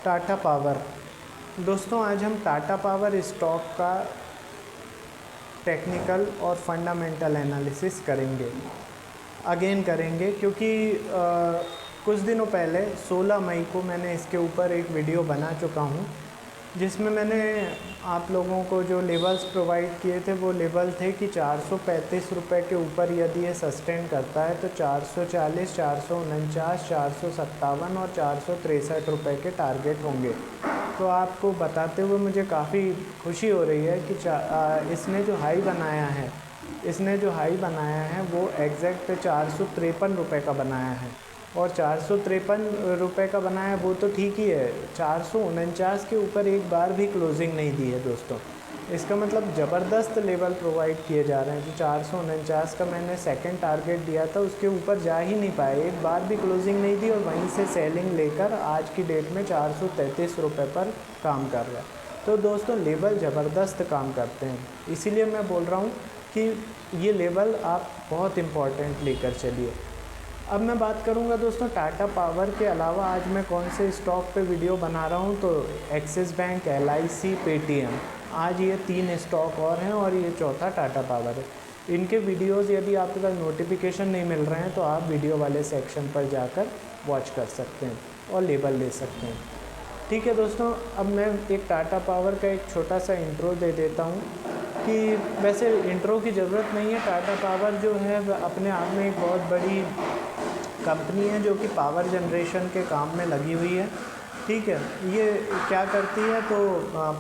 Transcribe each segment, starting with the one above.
Tata power. दोस्तों आज हम टाटा पावर स्टॉक का टेक्निकल और फंडामेंटल एनालिसिस करेंगे क्योंकि कुछ दिनों पहले 16 मई को मैंने इसके ऊपर एक वीडियो बना चुका हूँ, जिसमें मैंने आप लोगों को जो लेवल्स प्रोवाइड किए थे वो लेवल थे कि 435 रुपये के ऊपर यदि ये सस्टेन करता है तो 440, 449, 457 और 463 रुपये के टारगेट होंगे। तो आपको बताते हुए मुझे काफ़ी खुशी हो रही है कि इसने जो हाई बनाया है वो एग्जैक्ट 453 रुपये का बनाया है, और 453 रुपये का बनाया है वो तो ठीक ही है, 449 के ऊपर एक बार भी क्लोजिंग नहीं दी है दोस्तों। इसका मतलब ज़बरदस्त लेवल प्रोवाइड किए जा रहे हैं। जो 449 का मैंने सेकंड टारगेट दिया था उसके ऊपर जा ही नहीं पाए, एक बार भी क्लोजिंग नहीं दी, और वहीं से सेलिंग लेकर आज की डेट में 433 रुपये पर काम कर रहा है। तो दोस्तों लेवल ज़बरदस्त काम करते हैं, इसीलिए मैं बोल रहा हूँ कि ये लेवल आप बहुत इम्पॉर्टेंट लेकर चलिए। अब मैं बात करूंगा दोस्तों टाटा पावर के अलावा आज मैं कौन से स्टॉक पे वीडियो बना रहा हूं, तो एक्सिस बैंक, LIC, पेटीएम, आज ये 3 स्टॉक और हैं और ये चौथा टाटा पावर है। इनके वीडियोस यदि आपके पास नोटिफिकेशन नहीं मिल रहे हैं तो आप वीडियो वाले सेक्शन पर जाकर वॉच कर सकते हैं और लेबल ले सकते हैं। ठीक है दोस्तों, अब मैं एक टाटा पावर का एक छोटा सा इंट्रो दे देता हूँ कि वैसे इंट्रो की ज़रूरत नहीं है। टाटा पावर जो है अपने आप में एक बहुत बड़ी कंपनी है जो कि पावर जनरेशन के काम में लगी हुई है। ठीक है, ये क्या करती है तो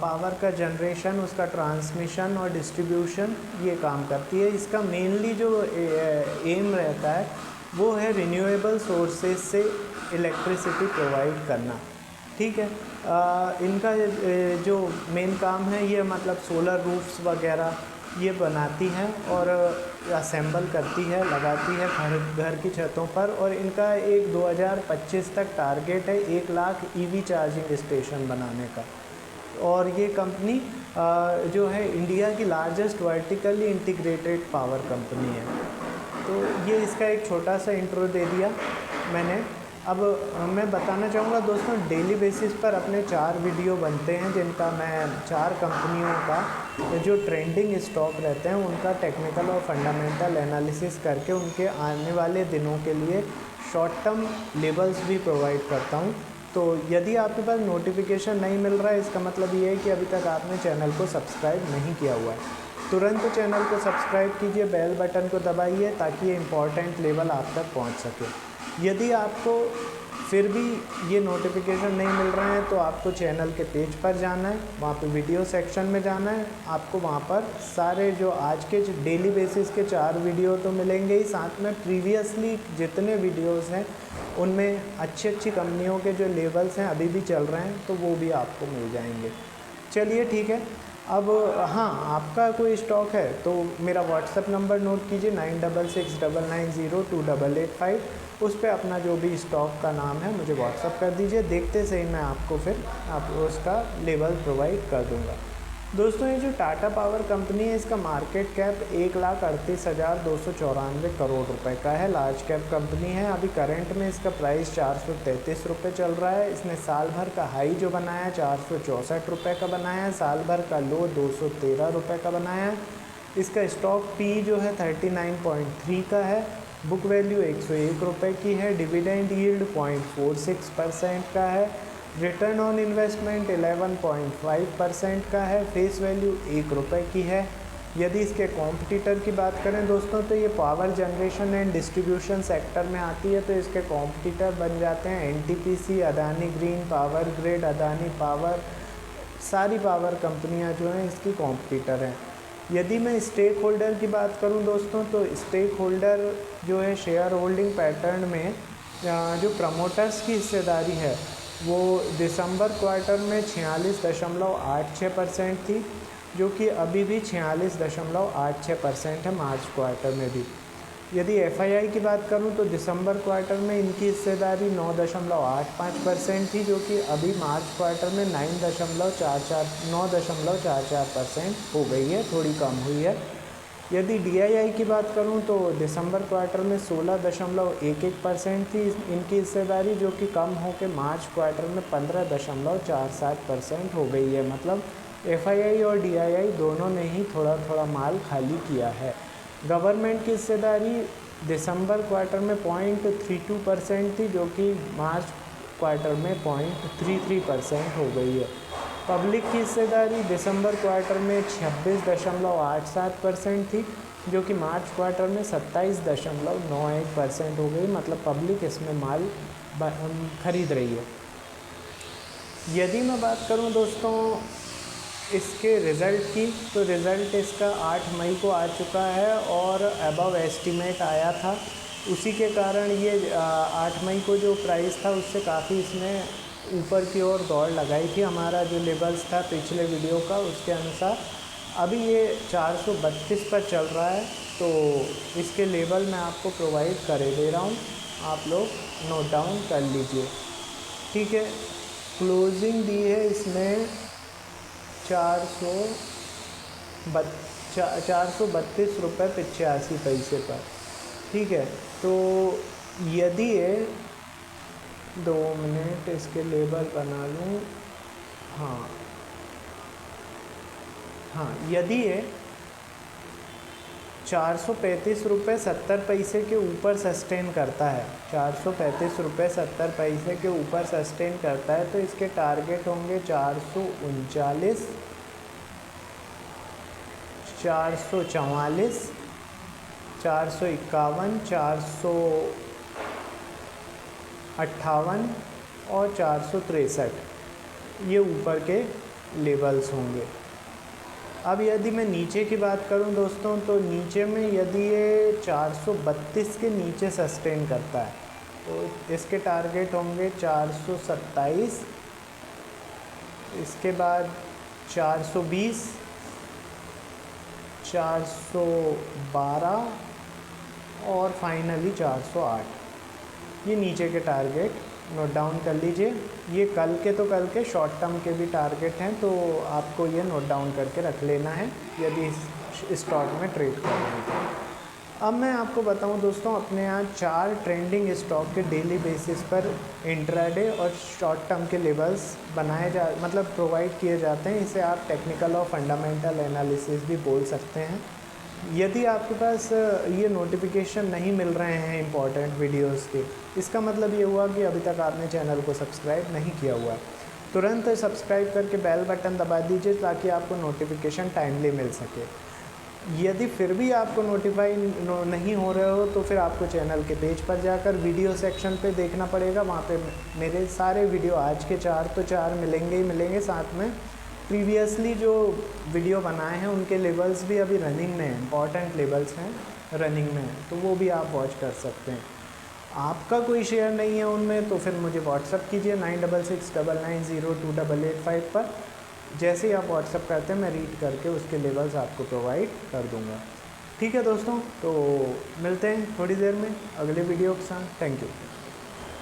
पावर का जनरेशन, उसका ट्रांसमिशन और डिस्ट्रीब्यूशन ये काम करती है। इसका मेनली जो एम रहता है वो है रिन्यूएबल सोर्सेज से इलेक्ट्रिसिटी प्रोवाइड करना। ठीक है, इनका जो मेन काम है ये मतलब सोलर रूफ्स वगैरह ये बनाती हैं और असेंबल करती है, लगाती है घर की छतों पर। और इनका एक 2025 तक टारगेट है 1 लाख EV चार्जिंग स्टेशन बनाने का। और ये कंपनी जो है इंडिया की largest vertically integrated power company है। तो ये इसका एक छोटा सा इंट्रो दे दिया मैंने। अब मैं बताना चाहूँगा दोस्तों, डेली बेसिस पर अपने 4 वीडियो बनते हैं जिनका मैं 4 कंपनियों का जो ट्रेंडिंग स्टॉक रहते हैं उनका टेक्निकल और फंडामेंटल एनालिसिस करके उनके आने वाले दिनों के लिए शॉर्ट टर्म लेवल्स भी प्रोवाइड करता हूँ। तो यदि आपके पास नोटिफिकेशन नहीं मिल रहा है इसका मतलब ये है कि अभी तक आपने चैनल को सब्सक्राइब नहीं किया हुआ है। तुरंत चैनल को सब्सक्राइब कीजिए, बेल बटन को दबाइए ताकि ये इम्पॉर्टेंट लेवल आप तक पहुँच सके। यदि आपको फिर भी ये नोटिफिकेशन नहीं मिल रहे हैं तो आपको चैनल के पेज पर जाना है, वहाँ पे वीडियो सेक्शन में जाना है। आपको वहाँ पर सारे जो आज के डेली बेसिस के 4 वीडियो तो मिलेंगे ही, साथ में प्रीवियसली जितने वीडियोस हैं उनमें अच्छी कंपनियों के जो लेवल्स हैं अभी भी चल रहे हैं तो वो भी आपको मिल जाएंगे। चलिए ठीक है। अब हाँ, आपका कोई स्टॉक है तो मेरा व्हाट्सएप नंबर नोट कीजिए 9669028885। उस पर अपना जो भी स्टॉक का नाम है मुझे व्हाट्सएप कर दीजिए, देखते से ही मैं आपको फिर उसका लेवल प्रोवाइड कर दूंगा। दोस्तों ये जो टाटा पावर कंपनी है इसका मार्केट कैप 1,38,294 करोड़ रुपए का है। लार्ज कैप कंपनी है। अभी करंट में इसका प्राइस 433 रुपये चल रहा है। इसने साल भर का हाई जो बनाया है 464 रुपये का बनाया है, साल भर का लो 213 रुपये का बनाया है। इसका स्टॉक पी जो है 39.3 का है, बुक वैल्यू 101 रुपये की है, डिविडेंड यील्ड 0.46% का है, रिटर्न ऑन इन्वेस्टमेंट 11.5% का है, फेस वैल्यू 1 रुपये की है। यदि इसके कॉम्पिटिटर की बात करें दोस्तों तो ये power generation and distribution sector में आती है, तो इसके कॉम्पिटिटर बन जाते हैं NTPC, Adani green power grid, Adani power, सारी पावर कंपनियां जो हैं इसकी कॉम्पिटिटर हैं। यदि मैं स्टेक होल्डर की बात करूं दोस्तों तो स्टेक होल्डर जो है शेयर होल्डिंग पैटर्न में जो प्रमोटर्स की हिस्सेदारी है वो दिसंबर क्वार्टर में 46.86% थी, जो कि अभी भी 46.86% है मार्च क्वार्टर में भी। यदि FII की बात करूं तो दिसंबर क्वार्टर में इनकी हिस्सेदारी 9.85% थी, जो कि अभी मार्च क्वार्टर में 9.44% हो गई है, थोड़ी कम हुई है। यदि DII की बात करूं तो दिसंबर क्वार्टर में 16.11% थी इनकी हिस्सेदारी, जो कि कम होकर मार्च क्वार्टर में 15.47% हो गई है। मतलब FII और DII दोनों ने ही थोड़ा थोड़ा माल खाली किया है। गवर्नमेंट की हिस्सेदारी दिसंबर क्वार्टर में 0.32% थी, जो कि मार्च क्वार्टर में 0.33% हो गई है। पब्लिक की हिस्सेदारी दिसंबर क्वार्टर में 26.87% थी, जो कि मार्च क्वार्टर में 27.91% हो गई। मतलब पब्लिक इसमें माल खरीद रही है। यदि मैं बात करूं दोस्तों इसके रिज़ल्ट की, तो रिज़ल्ट इसका 8 मई को आ चुका है और अबव एस्टीमेट आया था। उसी के कारण ये 8 मई को जो प्राइस था उससे काफ़ी इसने ऊपर की ओर दौड़ लगाई थी। हमारा जो लेवल्स था पिछले वीडियो का उसके अनुसार अभी ये 432 पर चल रहा है। तो इसके लेवल मैं आपको प्रोवाइड कर दे रहा हूँ, आप लोग नोट डाउन कर लीजिए। ठीक है, क्लोजिंग दी है इसमें 432 रुपये 85 पैसे पर। ठीक है, तो यदि ये 2 मिनट इसके लेबल बना लूँ। हाँ, यदि ये 435 रुपये 70 पैसे के ऊपर सस्टेन करता है, 435 रुपये 70 पैसे के ऊपर सस्टेन करता है, तो इसके टारगेट होंगे 439, 444, 451, 458 और 463, ये ऊपर के लेवल्स होंगे। अब यदि मैं नीचे की बात करूं दोस्तों, तो नीचे में यदि ये 432 के नीचे सस्टेन करता है तो इसके टारगेट होंगे 427, इसके बाद 420, 412 और फाइनली 408। ये नीचे के टारगेट नोट डाउन कर लीजिए। ये कल के शॉर्ट टर्म के भी टारगेट हैं, तो आपको ये नोट डाउन करके रख लेना है यदि इस स्टॉक में ट्रेड कर रहे हैं। अब मैं आपको बताऊं दोस्तों, अपने यहाँ 4 ट्रेंडिंग स्टॉक के डेली बेसिस पर इंट्राडे और शॉर्ट टर्म के लेवल्स मतलब प्रोवाइड किए जाते हैं। इसे आप टेक्निकल और फंडामेंटल एनालिसिस भी बोल सकते हैं। यदि आपके पास ये नोटिफिकेशन नहीं मिल रहे हैं इम्पॉर्टेंट वीडियोस के, इसका मतलब ये हुआ कि अभी तक आपने चैनल को सब्सक्राइब नहीं किया हुआ है। तुरंत सब्सक्राइब करके बेल बटन दबा दीजिए ताकि आपको नोटिफिकेशन टाइमली मिल सके। यदि फिर भी आपको नोटिफाई नहीं हो रहे हो तो फिर आपको चैनल के पेज पर जाकर वीडियो सेक्शन पे देखना पड़ेगा। वहाँ पे मेरे सारे वीडियो आज के 4 तो 4 मिलेंगे ही मिलेंगे, साथ में प्रीवियसली जो वीडियो बनाए हैं उनके लेवल्स भी अभी रनिंग में हैं, इंपॉर्टेंट लेवल्स हैं रनिंग में, तो वो भी आप वॉच कर सकते हैं। आपका कोई शेयर नहीं है उनमें तो फिर मुझे व्हाट्सअप कीजिए 9669902885 पर। जैसे ही आप व्हाट्सअप करते हैं मैं रीड करके उसके लेवल्स आपको प्रोवाइड कर दूंगा। ठीक है दोस्तों, तो मिलते हैं थोड़ी देर में अगले वीडियो के साथ। Thank you.